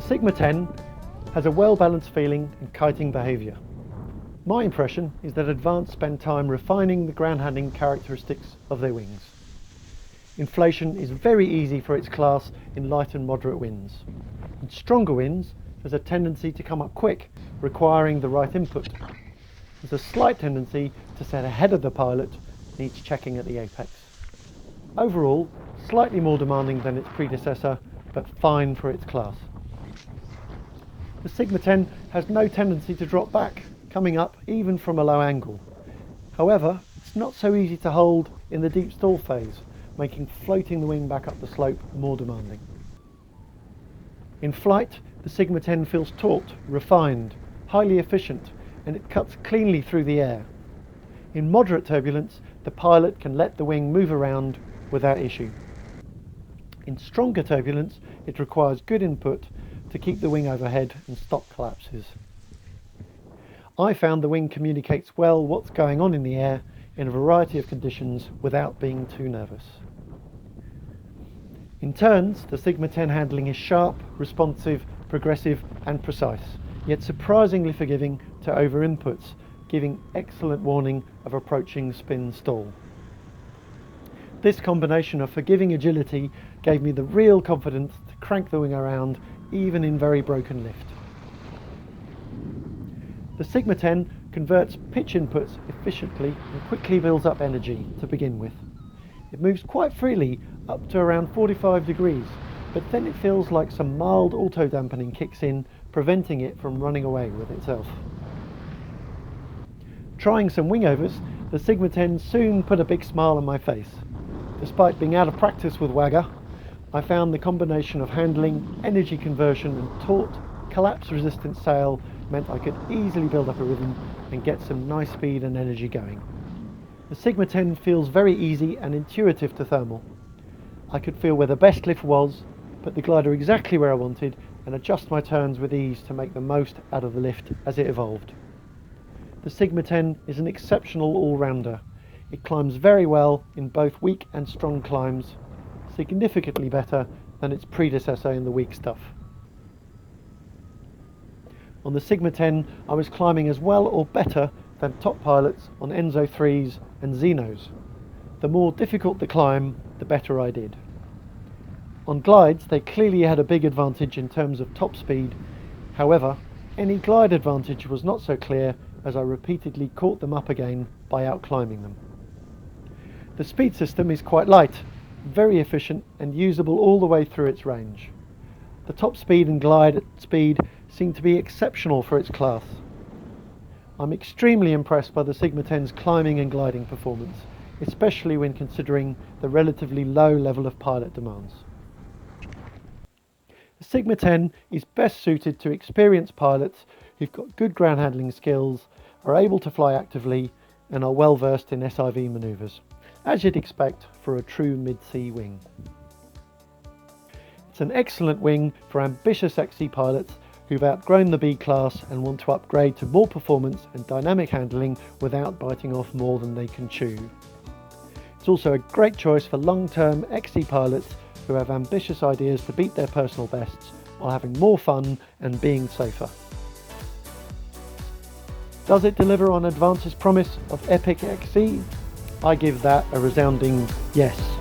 The Sigma 10 has a well-balanced feeling and kiting behaviour. My impression is that Advanced spend time refining the ground handling characteristics of their wings. Inflation is very easy for its class in light and moderate winds. In stronger winds, there's a tendency to come up quick, requiring the right input. There's a slight tendency to set ahead of the pilot, needs checking at the apex. Overall, slightly more demanding than its predecessor, but fine for its class. The Sigma 10 has no tendency to drop back, coming up even from a low angle. However, it's not so easy to hold in the deep stall phase, making floating the wing back up the slope more demanding. In flight, the Sigma 10 feels taut, refined, highly efficient, and it cuts cleanly through the air. In moderate turbulence, the pilot can let the wing move around without issue. In stronger turbulence, it requires good input to keep the wing overhead and stop collapses. I found the wing communicates well what's going on in the air in a variety of conditions without being too nervous. In turns, the Sigma 10 handling is sharp, responsive, progressive and precise, yet surprisingly forgiving to over inputs, giving excellent warning of approaching spin stall. This combination of forgiving agility gave me the real confidence to crank the wing around even in very broken lift. The Sigma 10 converts pitch inputs efficiently and quickly builds up energy to begin with. It moves quite freely up to around 45 degrees, but then it feels like some mild auto dampening kicks in, preventing it from running away with itself. Trying some wingovers, the Sigma 10 soon put a big smile on my face. Despite being out of practice with Wagger, I found the combination of handling, energy conversion and taut, collapse-resistant sail meant I could easily build up a rhythm and get some nice speed and energy going. The Sigma 10 feels very easy and intuitive to thermal. I could feel where the best lift was, put the glider exactly where I wanted and adjust my turns with ease to make the most out of the lift as it evolved. The Sigma 10 is an exceptional all-rounder. It climbs very well in both weak and strong climbs, significantly better than its predecessor in the weak stuff. On the Sigma 10, I was climbing as well or better than top pilots on Enzo 3s and Xenos. The more difficult the climb, the better I did. On glides, they clearly had a big advantage in terms of top speed. However, any glide advantage was not so clear as I repeatedly caught them up again by outclimbing them. The speed system is quite light, very efficient and usable all the way through its range. The top speed and glide speed seem to be exceptional for its class. I'm extremely impressed by the Sigma 10's climbing and gliding performance, especially when considering the relatively low level of pilot demands. The Sigma 10 is best suited to experienced pilots who've got good ground handling skills, are able to fly actively and are well versed in SIV manoeuvres, as you'd expect for a true mid-sea wing. It's an excellent wing for ambitious XC pilots who've outgrown the B class and want to upgrade to more performance and dynamic handling without biting off more than they can chew. It's also a great choice for long-term XC pilots who have ambitious ideas to beat their personal bests while having more fun and being safer. Does it deliver on Advance's promise of epic XC? I give that a resounding yes.